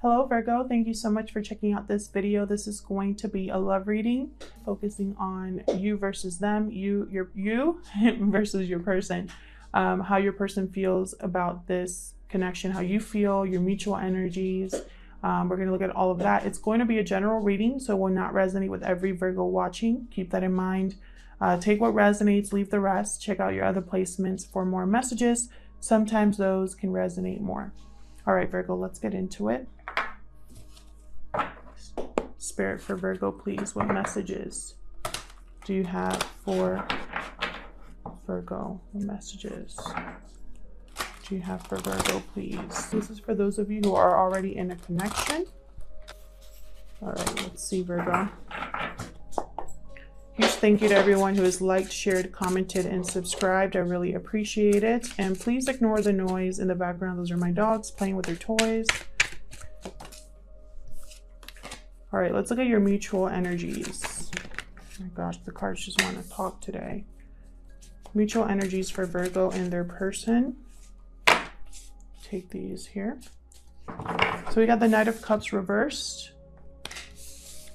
Hello Virgo, thank you so much for checking out this video. This is going to be a love reading focusing on you versus them, you versus your person, how your person feels about this connection, how you feel, your mutual energies. We're going to look at all of that. It's going to be a general reading, so it will not resonate with every Virgo watching. Keep that in mind. Take what resonates, leave the rest. Check out your other placements for more messages. Sometimes those can resonate more. All right, Virgo, let's get into it. Spirit for Virgo, please. What messages do you have for Virgo? What messages do you have for Virgo, please? This is for those of you who are already in a connection. All right, let's see, Virgo. Huge thank you to everyone who has liked, shared, commented, and subscribed. I really appreciate it. And please ignore the noise in the background. Those are my dogs playing with their toys. All right, let's look at your mutual energies. Oh my gosh, the cards just want to talk today. Mutual energies for Virgo and their person. Take these here. So we got the Knight of Cups reversed.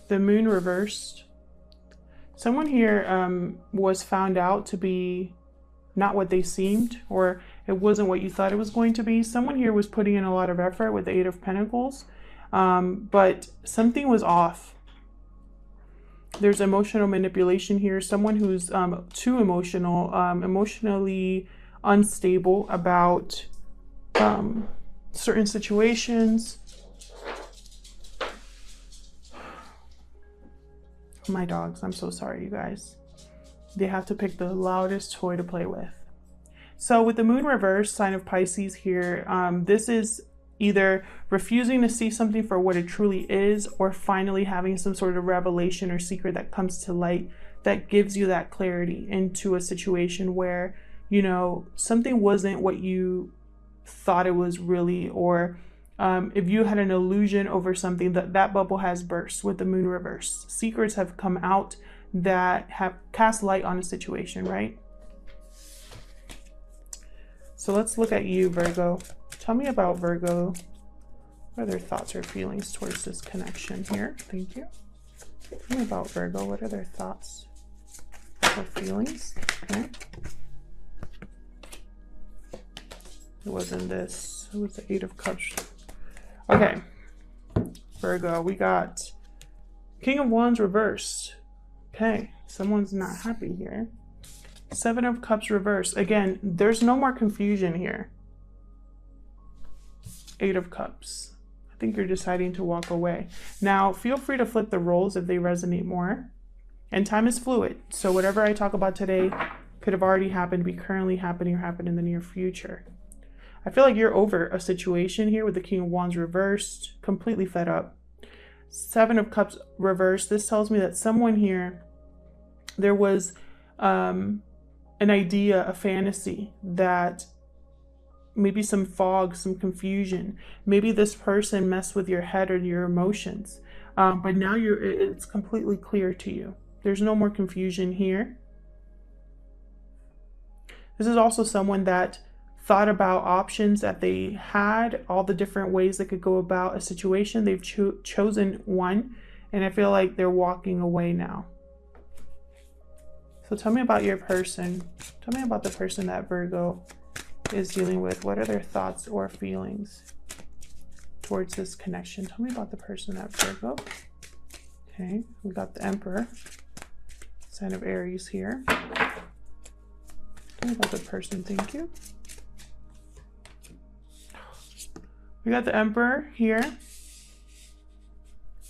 The Moon reversed. Someone here was found out to be not what they seemed, or it wasn't what you thought it was going to be. Someone here was putting in a lot of effort with the Eight of Pentacles. But something was off. There's emotional manipulation here. Someone who's too emotional, emotionally unstable about certain situations. My dogs, I'm so sorry, you guys. They have to pick the loudest toy to play with. So with the Moon reverse, sign of Pisces here, this is either refusing to see something for what it truly is, or finally having some sort of revelation or secret that comes to light that gives you that clarity into a situation where, you know, something wasn't what you thought it was really, or if you had an illusion over something, that bubble has burst with the Moon reverse. Secrets have come out that have cast light on a situation, right? So let's look at you, Virgo. Tell me about Virgo. What are their thoughts or feelings towards this connection here? Thank you. Tell me about Virgo. What are their thoughts or feelings? Okay. It wasn't this. It was the Eight of Cups. Okay. Virgo, we got King of Wands reversed. Okay. Someone's not happy here. Seven of Cups reversed. Again, there's no more confusion here. Eight of Cups. I think you're deciding to walk away. Now, feel free to flip the roles if they resonate more. And time is fluid. So whatever I talk about today could have already happened, be currently happening, or happen in the near future. I feel like you're over a situation here with the King of Wands reversed, completely fed up. Seven of Cups reversed. This tells me that someone here, there was an idea, a fantasy that maybe some fog, some confusion. Maybe this person messed with your head or your emotions. But now it's completely clear to you. There's no more confusion here. This is also someone that thought about options that they had, all the different ways they could go about a situation. They've chosen one, and I feel like they're walking away now. So tell me about your person. Tell me about the person that Virgo is dealing with. What are their thoughts or feelings towards this connection? Tell me about the person at Virgo. Okay, we got the Emperor, sign of Aries here. Tell me about the person. Thank you. We got the Emperor here.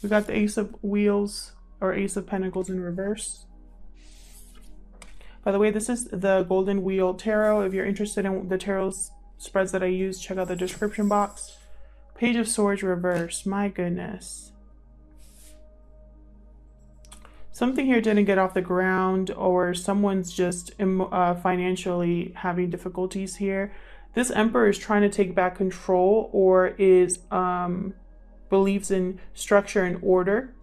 We got the Ace of Wheels or Ace of Pentacles in reverse. By the way, this is the Golden Wheel Tarot. If you're interested in the tarot spreads that I use, check out the description box. Page of Swords reverse. My goodness. Something here didn't get off the ground, or someone's just financially having difficulties here. This Emperor is trying to take back control, or is believes in structure and order.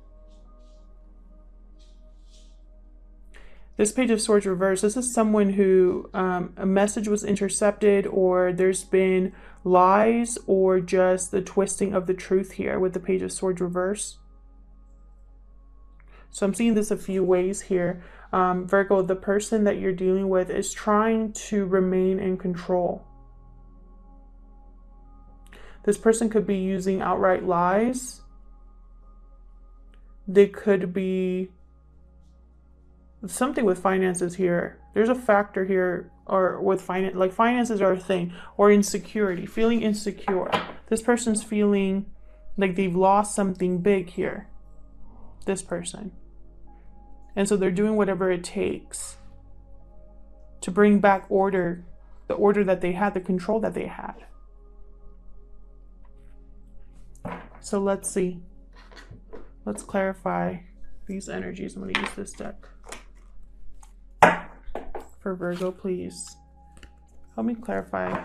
This Page of Swords reversed, this is someone who a message was intercepted, or there's been lies or just the twisting of the truth here with the Page of Swords reverse. So I'm seeing this a few ways here. Virgo, the person that you're dealing with is trying to remain in control. This person could be using outright lies. They could be something with finances here. There's a factor here, or with finance, like finances are a thing, or insecurity, feeling insecure. This person's feeling like they've lost something big here. This person. And so they're doing whatever it takes to bring back order, the order that they had, the control that they had. So let's see. Let's clarify these energies. I'm going to use this deck. For Virgo, please. Help me clarify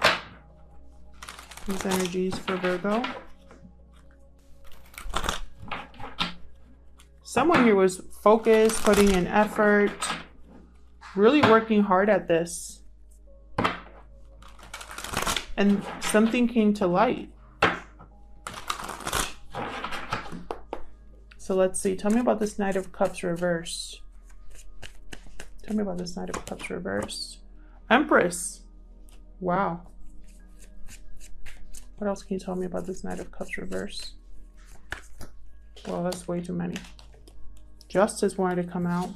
these energies for Virgo. Someone here was focused, putting in effort, really working hard at this. And something came to light. So let's see. Tell me about this Knight of Cups reversed. Tell me about this Knight of Cups reversed. Empress. Wow. What else can you tell me about this Knight of Cups reversed? Well, that's way too many. Justice wanted to come out.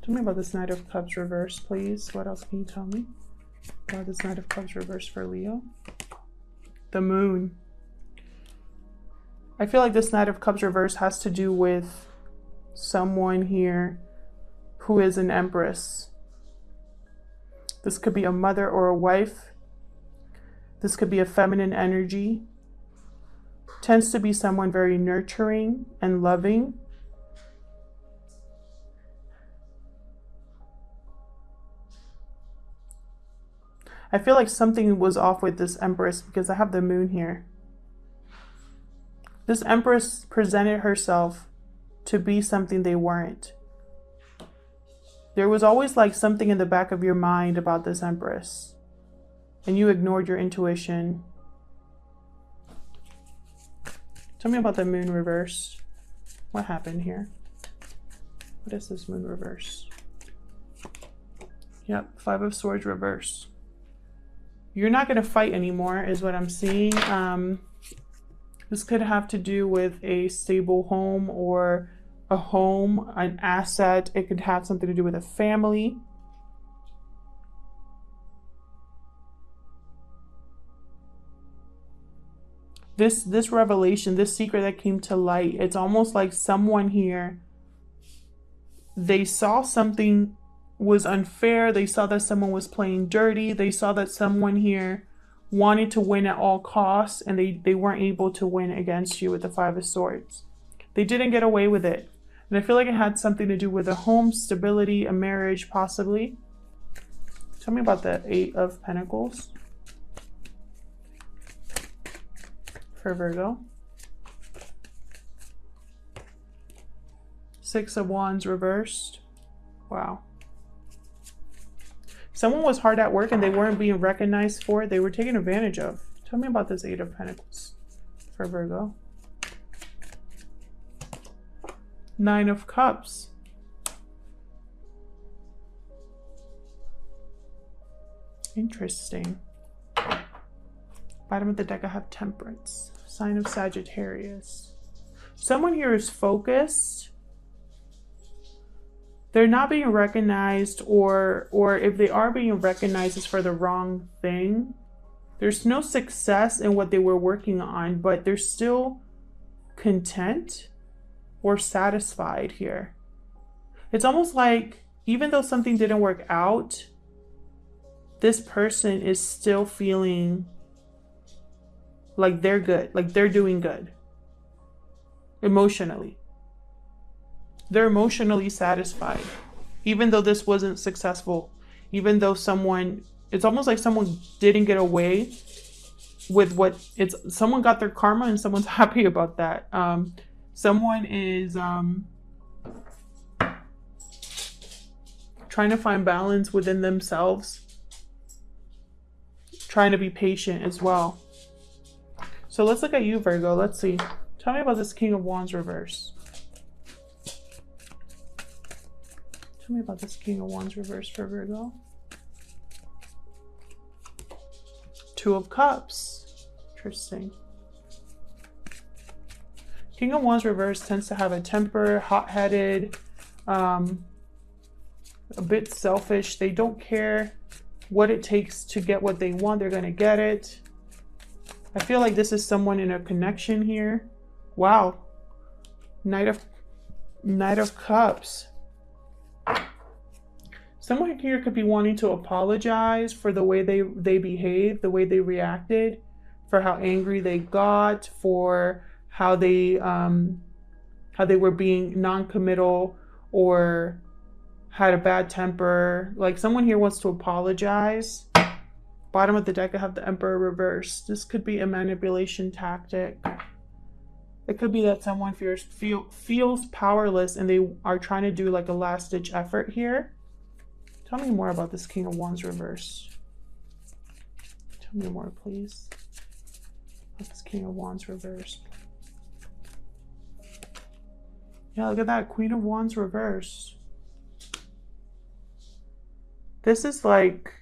Tell me about this Knight of Cups reversed, please. What else can you tell me about this Knight of Cups reversed for Leo? The Moon. I feel like this Knight of Cups reversed has to do with someone here who is an Empress. This could be a mother or a wife. This could be a feminine energy. Tends to be someone very nurturing and loving. I feel like something was off with this Empress because I have the Moon here. This Empress presented herself to be something they weren't. There was always like something in the back of your mind about this Empress, and you ignored your intuition. Tell me about the Moon reverse. What happened here? What is this Moon reverse? Yep, Five of Swords reverse. You're not going to fight anymore is what I'm seeing. This could have to do with a stable home or a home, an asset. It could have something to do with a family. This revelation, this secret that came to light, it's almost like someone here, they saw something was unfair. They saw that someone was playing dirty. They saw that someone here wanted to win at all costs, and they weren't able to win against you with the Five of Swords. They didn't get away with it. And I feel like it had something to do with a home, stability, a marriage, possibly. Tell me about the Eight of Pentacles for Virgo. Six of Wands reversed. Wow. Someone was hard at work and they weren't being recognized for it. They were taken advantage of. Tell me about this Eight of Pentacles for Virgo. Nine of Cups. Interesting. Bottom of the deck, I have Temperance. Sign of Sagittarius. Someone here is focused. They're not being recognized, or if they are being recognized, it's for the wrong thing. There's no success in what they were working on, but they're still content or satisfied here. It's almost like even though something didn't work out, this person is still feeling like they're good, like they're doing good emotionally. They're emotionally satisfied, even though this wasn't successful, even though it's almost like someone didn't get away with someone got their karma and someone's happy about that. Someone is trying to find balance within themselves trying to be patient as well. So let's look at you, Virgo. Let's see. Tell me about this King of Wands reverse. Tell me about this King of Wands reverse for Virgo. Two of Cups. Interesting. King of Wands reverse tends to have a temper, hot-headed, a bit selfish. They don't care what it takes to get what they want. They're going to get it. I feel like this is someone in a connection here. Wow. Knight of Cups. Someone here could be wanting to apologize for the way they behaved, the way they reacted, for how angry they got, for how they were being non-committal or had a bad temper. Like someone here wants to apologize. Bottom of the deck, I have the Emperor reverse. This could be a manipulation tactic. It could be that someone feels powerless and they are trying to do like a last-ditch effort here. Tell me more about this King of Wands reverse. Tell me more, please. About this King of Wands reverse. Yeah, look at that. Queen of Wands reverse. This is like...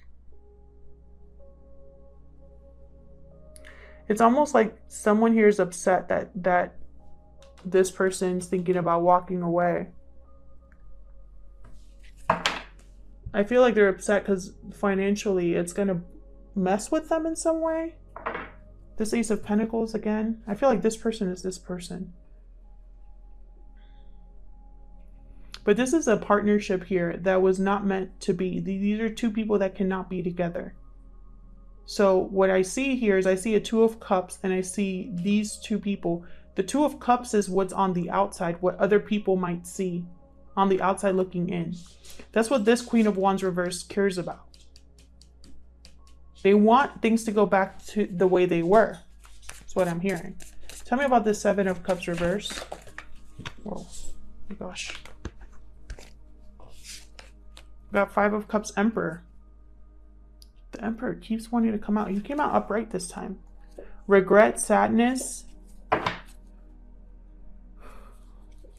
It's almost like someone here is upset that this person's thinking about walking away. I feel like they're upset because financially it's going to mess with them in some way. This Ace of Pentacles again. I feel like this person is this person. But this is a partnership here that was not meant to be. These are two people that cannot be together. So what I see here is I see a Two of Cups and I see these two people. The Two of Cups is what's on the outside, what other people might see on the outside looking in. That's what this Queen of Wands reverse cares about. They want things to go back to the way they were. That's what I'm hearing. Tell me about this Seven of Cups reverse. Whoa, my gosh. Got Five of Cups Emperor. The Emperor keeps wanting to come out. You came out upright this time. Regret, sadness.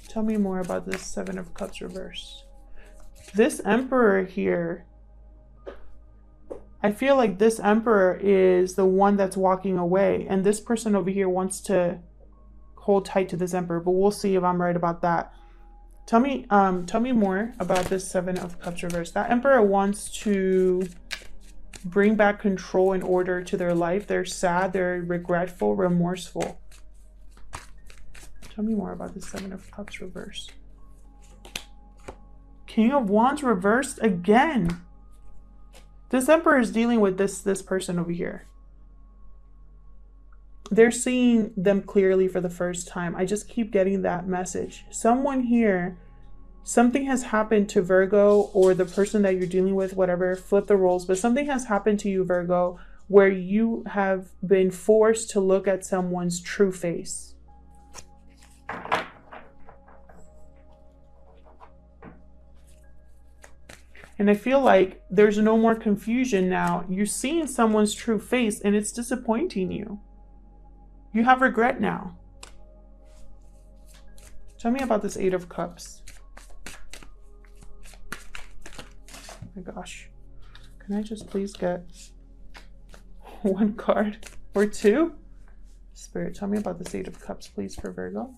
Tell me more about this Seven of Cups reverse. This Emperor here, I feel like this Emperor is the one that's walking away. And this person over here wants to hold tight to this Emperor. But we'll see if I'm right about that. Tell me more about this Seven of Cups reverse. That Emperor wants to bring back control and order to their life. They're sad, they're regretful, remorseful. Tell me more about the Seven of Cups reverse. King of Wands reversed again. This Emperor is dealing with this person over here. They're seeing them clearly for the first time. I just keep getting that message. Someone here, something has happened to Virgo or the person that you're dealing with, whatever, flip the roles, but something has happened to you, Virgo, where you have been forced to look at someone's true face. And I feel like there's no more confusion now. You're seeing someone's true face and it's disappointing you. You have regret now. Tell me about this Eight of Cups. Oh my gosh. Can I just please get one card or two? Spirit, tell me about this Eight of Cups, please, for Virgo.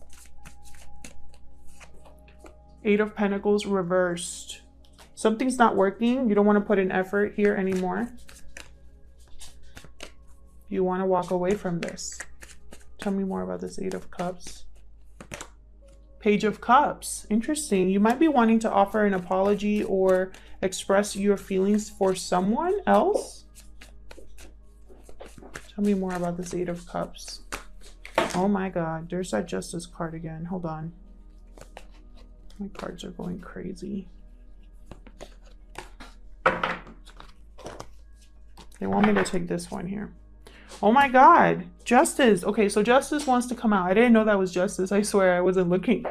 Eight of Pentacles reversed. Something's not working. You don't want to put in effort here anymore. You want to walk away from this. Tell me more about this Eight of Cups. Page of Cups. Interesting. You might be wanting to offer an apology or express your feelings for someone else. Tell me more about this Eight of Cups. Oh my God. There's that Justice card again. Hold on. My cards are going crazy. They want me to take this one here. Oh my God, Justice. Okay, so Justice wants to come out. I didn't know that was Justice. I swear I wasn't looking.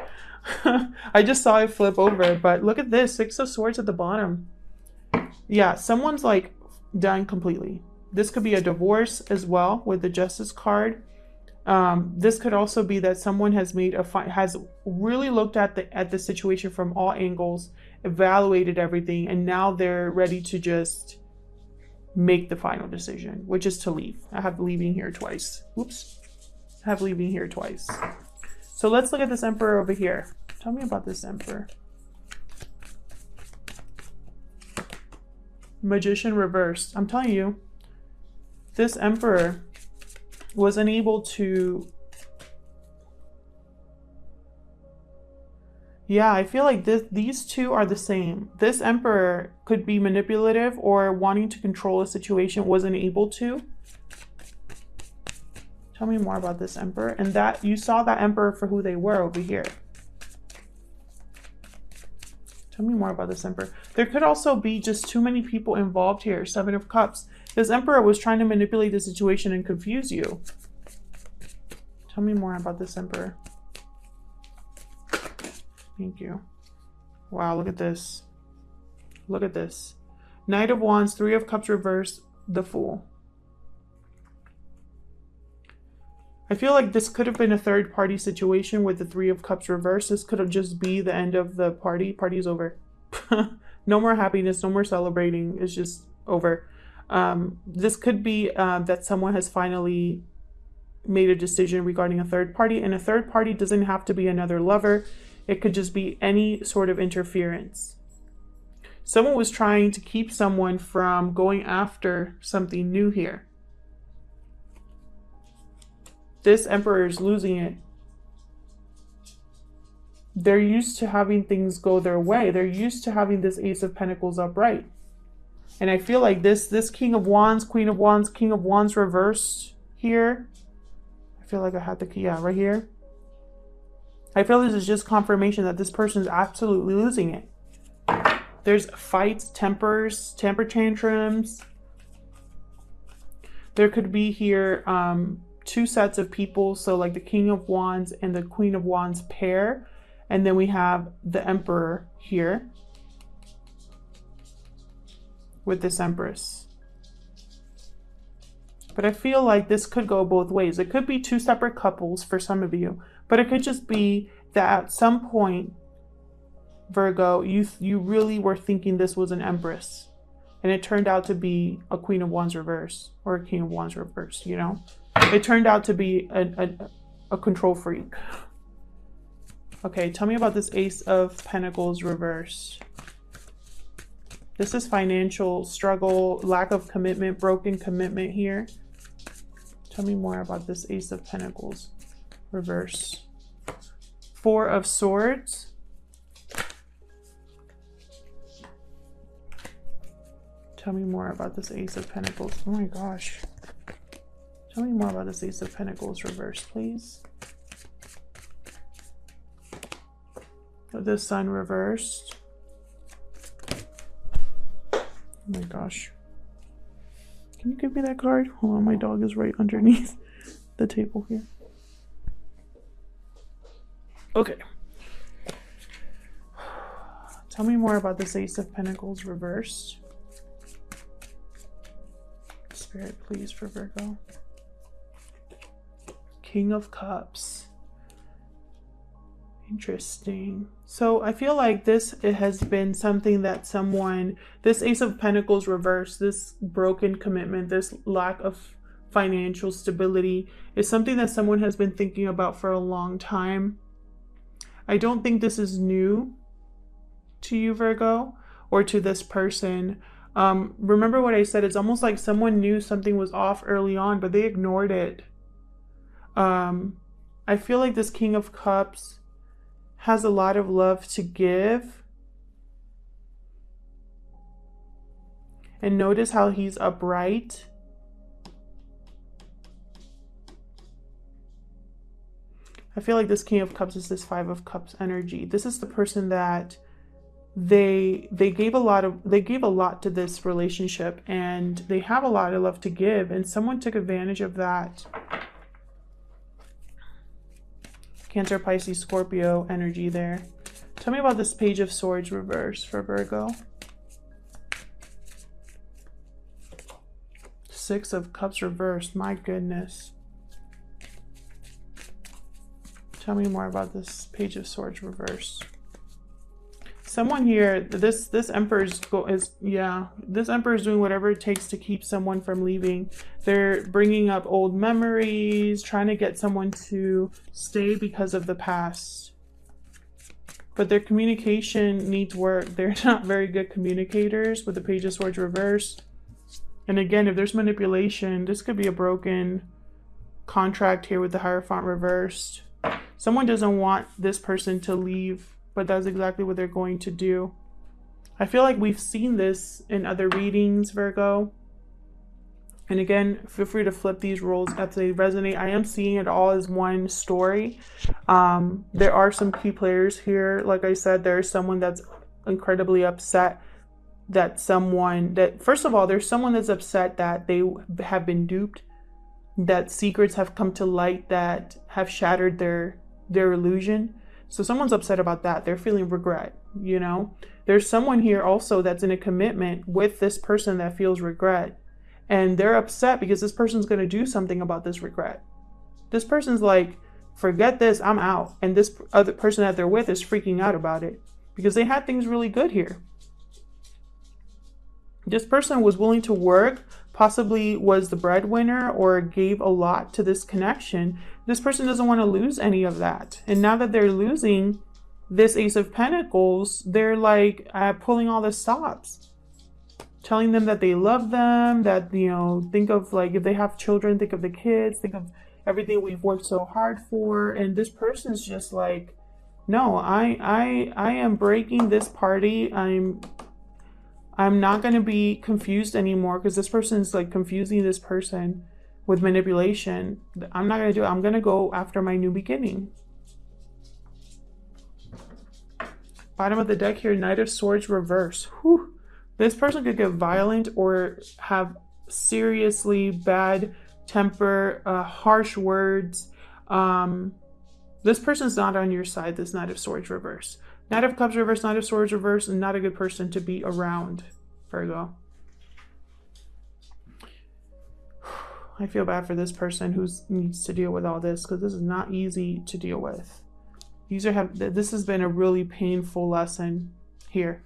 I just saw it flip over, but look at this, Six of Swords at the bottom. Yeah, someone's like done completely. This could be a divorce as well with the Justice card. This could also be that someone has made has really looked at the situation from all angles, evaluated everything, and now they're ready to just make the final decision, which is to leave. I have leaving here twice. Oops. I have leaving here twice. So let's look at this Emperor over here. Tell me about this Emperor. Magician reversed. I'm telling you, this Emperor was unable to... Yeah, I feel like these two are the same. This Emperor could be manipulative or wanting to control a situation, wasn't able to. Tell me more about this Emperor. And that you saw that Emperor for who they were over here. Tell me more about this Emperor. There could also be just too many people involved here. Seven of Cups. This Emperor was trying to manipulate the situation and confuse you. Tell me more about this Emperor. Thank you. Wow, look at this. Look at this. Knight of Wands, Three of Cups reversed, the Fool. I feel like this could have been a third party situation with the Three of Cups reversed. This could have just be the end of the party. Party's over. No more happiness, no more celebrating. It's just over. This could be that someone has finally made a decision regarding a third party, and a third party doesn't have to be another lover. It could just be any sort of interference. Someone was trying to keep someone from going after something new here. This Emperor is losing it. They're used to having things go their way. They're used to having this Ace of Pentacles upright. And I feel like this King of Wands, Queen of Wands, King of Wands reversed here. I feel like I had the key, yeah, right here. I feel this is just confirmation that this person is absolutely losing it. There's fights, temper tantrums. There could be here two sets of people. So like the King of Wands and the Queen of Wands pair. And then we have the Emperor here with this Empress. But I feel like this could go both ways. It could be two separate couples for some of you, but it could just be that at some point, Virgo, you really were thinking this was an Empress, and it turned out to be a Queen of Wands reverse or a King of Wands reverse, you know? It turned out to be a control freak. Okay, tell me about this Ace of Pentacles reverse. This is financial struggle, lack of commitment, broken commitment here. Tell me more about this Ace of Pentacles reverse. Four of Swords. Tell me more about this Ace of Pentacles. Oh my gosh. Tell me more about this Ace of Pentacles reverse, please. The Sun reversed. Oh my gosh. Can you give me that card? Hold on, my dog is right underneath the table here. Okay. Tell me more about this Ace of Pentacles reversed. Spirit, please, for Virgo. King of Cups. Interesting. So I feel like it has been something that this Ace of Pentacles reverse, this broken commitment, this lack of financial stability is something that someone has been thinking about for a long time. I don't think this is new to you, Virgo, or to this person. Remember what I said, it's almost like someone knew something was off early on, but they ignored it. I feel like this King of Cups has a lot of love to give. And notice how he's upright. I feel like this King of Cups is this Five of Cups energy. This is the person that they gave a lot to this relationship, and they have a lot of love to give, and someone took advantage of that. Cancer, Pisces, Scorpio energy there. Tell me about this Page of Swords reverse for Virgo. Six of Cups reversed. My goodness. Tell me more about this Page of Swords reversed. Someone here, this Emperor is this Emperor is doing whatever it takes to keep someone from leaving. They're bringing up old memories, trying to get someone to stay because of the past. But their communication needs work. They're not very good communicators with the Page of Swords reversed. And again, if there's manipulation, this could be a broken contract here with the Hierophant reversed. Someone doesn't want this person to leave, but that's exactly what they're going to do. I feel like we've seen this in other readings, Virgo. And again, feel free to flip these roles if they resonate. I am seeing it all as one story. There are some key players here. Like I said, there's someone that's incredibly upset that first of all, there's someone that's upset that they have been duped, that secrets have come to light that have shattered their illusion. So someone's upset about that. They're feeling regret, you know. There's someone here also that's in a commitment with this person that feels regret. And they're upset because this person's going to do something about this regret. This person's like, forget this, I'm out. And this other person that they're with is freaking out about it because they had things really good here. This person was willing to work, possibly was the breadwinner or gave a lot to this connection. This person doesn't want to lose any of that. And now that they're losing this Ace of Pentacles, they're like pulling all the stops. Telling them that they love them, that, you know, think of like if they have children, think of the kids, think of everything we've worked so hard for. And this person's just like, no, I am breaking this party. I'm not going to be confused anymore because this person is like confusing this person with manipulation. I'm not going to do it. I'm going to go after my new beginning. Bottom of the deck here, Knight of Swords reverse. Whew. This person could get violent or have seriously bad temper, harsh words. This person's not on your side, this Knight of Swords reverse. Knight of Cups reverse, Knight of Swords reverse, and not a good person to be around, Virgo. I feel bad for this person who needs to deal with all this because this is not easy to deal with. This has been a really painful lesson here.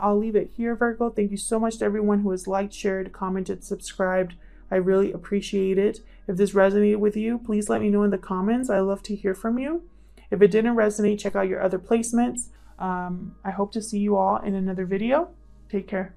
I'll leave it here, Virgo. Thank you so much to everyone who has liked, shared, commented, subscribed. I really appreciate it. If this resonated with you, please let me know in the comments. I love to hear from you. If it didn't resonate, check out your other placements. I hope to see you all in another video. Take care.